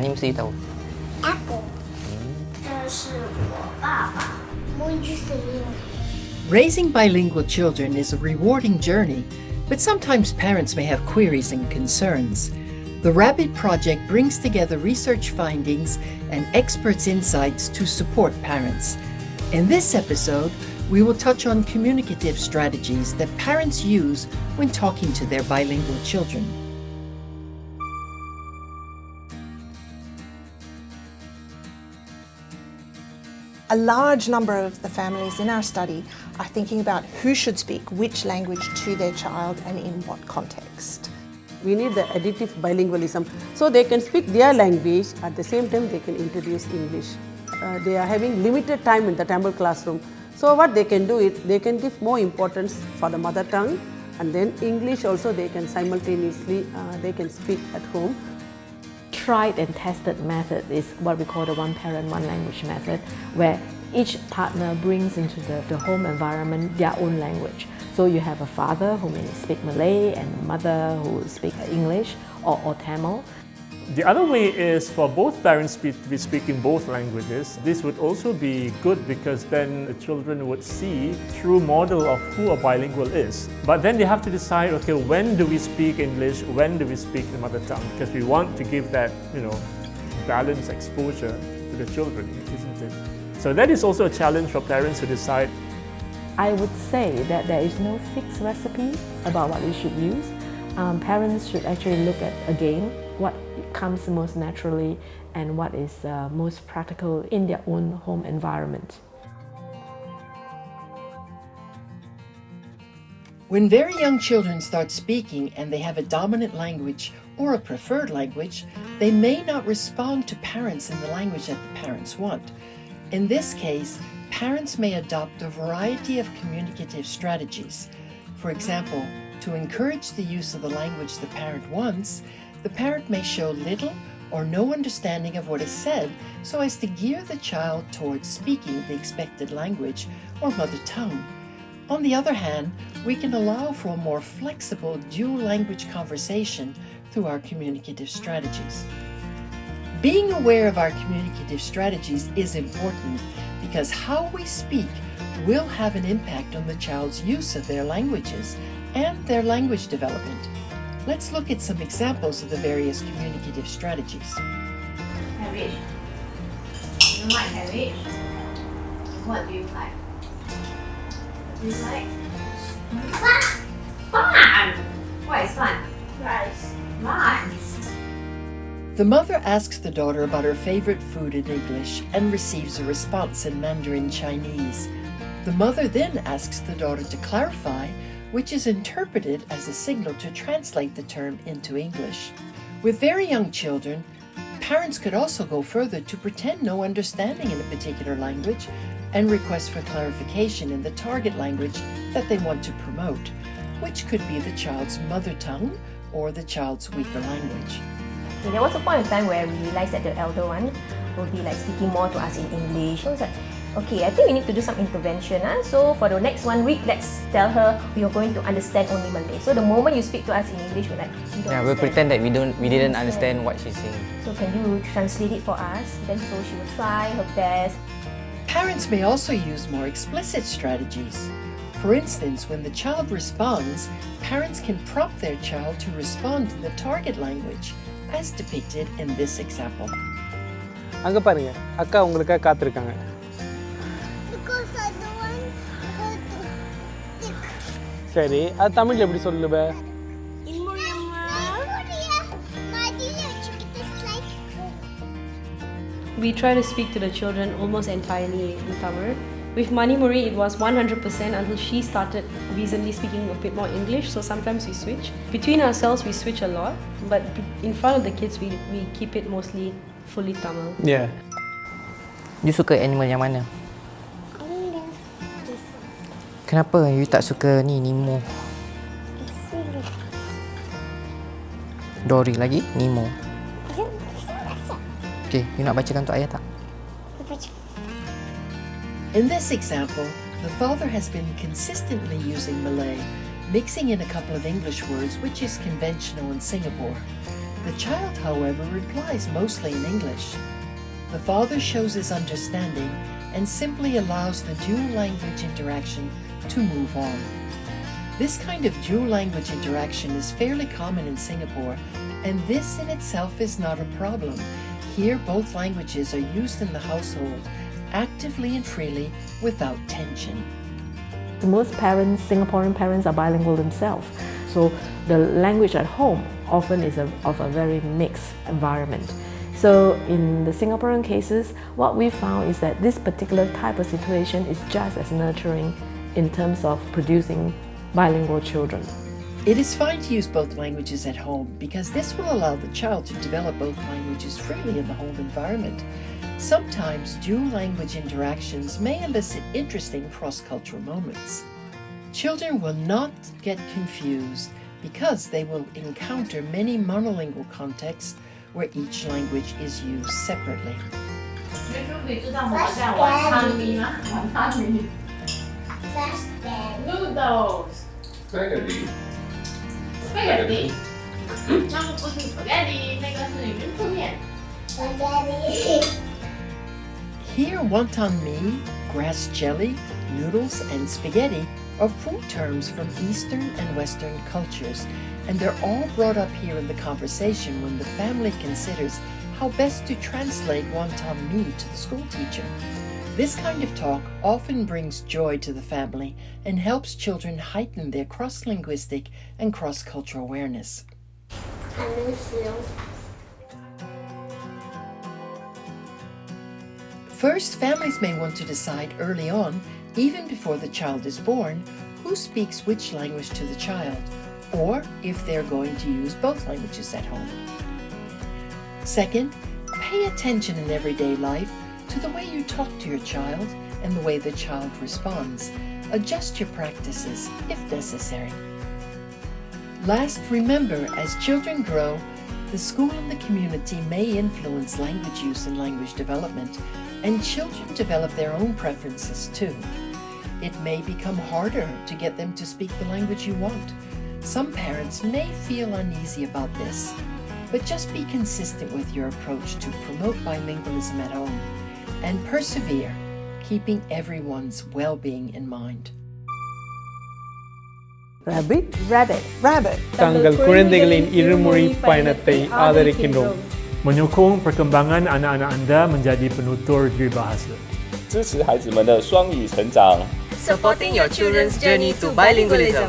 你mesti tahu. Apple. 这是我爸爸。Raising bilingual children is a rewarding journey, but sometimes parents may have queries and concerns. The RaBBiT project brings together research findings and experts' insights to support parents. In this episode, we will touch on communicative strategies that parents use when talking to their bilingual children. A large number of the families in our study are thinking about who should speak which language to their child and in what context. We need the additive bilingualism, so they can speak their language, at the same time they can introduce English. They are having limited time in the Tamil classroom, so what they can do is they can give more importance for the mother tongue, and then English also they can simultaneously they can speak at home. Tried and tested method is what we call the one parent, one language method, where each partner brings into the home environment their own language. So you have a father who may speak Malay and a mother who will speak English or Tamil. The other way is for both parents to be speaking both languages. This would also be good because then the children would see through model of who a bilingual is. But then they have to decide, okay, when do we speak English, when do we speak the mother tongue? Because we want to give that, balanced exposure to the children, isn't it? So that is also a challenge for parents to decide. I would say that there is no fixed recipe about what we should use. Parents should actually look at, again, what comes most naturally and what is most practical in their own home environment. When very young children start speaking and they have a dominant language or a preferred language, they may not respond to parents in the language that the parents want. In this case, parents may adopt a variety of communicative strategies. For example, to encourage the use of the language the parent wants, the parent may show little or no understanding of what is said so as to gear the child towards speaking the expected language or mother tongue. On the other hand, we can allow for a more flexible dual language conversation through our communicative strategies. Being aware of our communicative strategies is important because how we speak will have an impact on the child's use of their languages and their language development. Let's look at some examples of the various communicative strategies. Cabbage. You like cabbage? What do you like? You like? Fun! Fun! What is fun? Rice. Rice. The mother asks the daughter about her favorite food in English and receives a response in Mandarin Chinese. The mother then asks the daughter to clarify, which is interpreted as a signal to translate the term into English. With very young children, parents could also go further to pretend no understanding in a particular language and request for clarification in the target language that they want to promote, which could be the child's mother tongue or the child's weaker language. Okay, there was a point in time where we realized that the elder one would be speaking more to us in English. So I was like, okay, I think we need to do some intervention. So for the next 1 week, let's tell her we are going to understand only Malay. So the moment you speak to us in English, we're like, we don't understand. We'll pretend that we didn't understand what she's saying. So can you translate it for us? Then so she will try her best. Parents may also use more explicit strategies. For instance, when the child responds, parents can prompt their child to respond in the target language, as depicted in this example. அங்க பாருங்க அக்கா உங்களுக்காக காத்திருக்காங்க. Because I don't want her to stick. சரி அது தமிழ்ல எப்படி சொல்லுவ? We try to speak to the children almost entirely in Tamil. With Mani Muri, it was 100% until she started recently speaking a bit more English, so sometimes we switch. Between ourselves, we switch a lot, but in front of the kids, we keep it mostly fully Tamil. Yeah. You suka animal yang mana? Kenapa you tak suka ni Nemo? Dory lagi? Nemo. Okay, you nak bacakan untuk ayah tak? In this example, the father has been consistently using Malay, mixing in a couple of English words, which is conventional in Singapore. The child, however, replies mostly in English. The father shows his understanding and simply allows the dual language interaction to move on. This kind of dual language interaction is fairly common in Singapore, and this in itself is not a problem. Here, both languages are used in the household actively and freely without tension. Most parents, Singaporean parents, are bilingual themselves. So the language at home often is of a very mixed environment. So in the Singaporean cases, what we found is that this particular type of situation is just as nurturing in terms of producing bilingual children. It is fine to use both languages at home because this will allow the child to develop both languages freely in the home environment. Sometimes dual language interactions may elicit interesting cross-cultural moments. Children will not get confused because they will encounter many monolingual contexts where each language is used separately. Noodles. Spaghetti. Spaghetti. 那个不是 spaghetti， 那个是云吞面。Here, wonton mee, grass jelly, noodles, and spaghetti are food terms from Eastern and Western cultures, and they're all brought up here in the conversation when the family considers how best to translate wonton mee to the school teacher. This kind of talk often brings joy to the family and helps children heighten their cross-linguistic and cross-cultural awareness. First, families may want to decide early on, even before the child is born, who speaks which language to the child, or if they're going to use both languages at home. Second, pay attention in everyday life to the way you talk to your child and the way the child responds. Adjust your practices if necessary. Last, remember, as children grow, the school and the community may influence language use and language development, and children develop their own preferences too. It may become harder to get them to speak the language you want. Some parents may feel uneasy about this, but just be consistent with your approach to promote bilingualism at home and persevere, keeping everyone's well-being in mind. RaBBiT. RaBBiT. RaBBiT. தங்கள் குழந்தைகளின் இருமொழி பயணத்தை ஆதரிக்கின்றோம். Menyokong perkembangan anak-anak anda menjadi penutur peribahasa. 支持孩子们的双语成长。 Supporting your children's journey to bilingualism.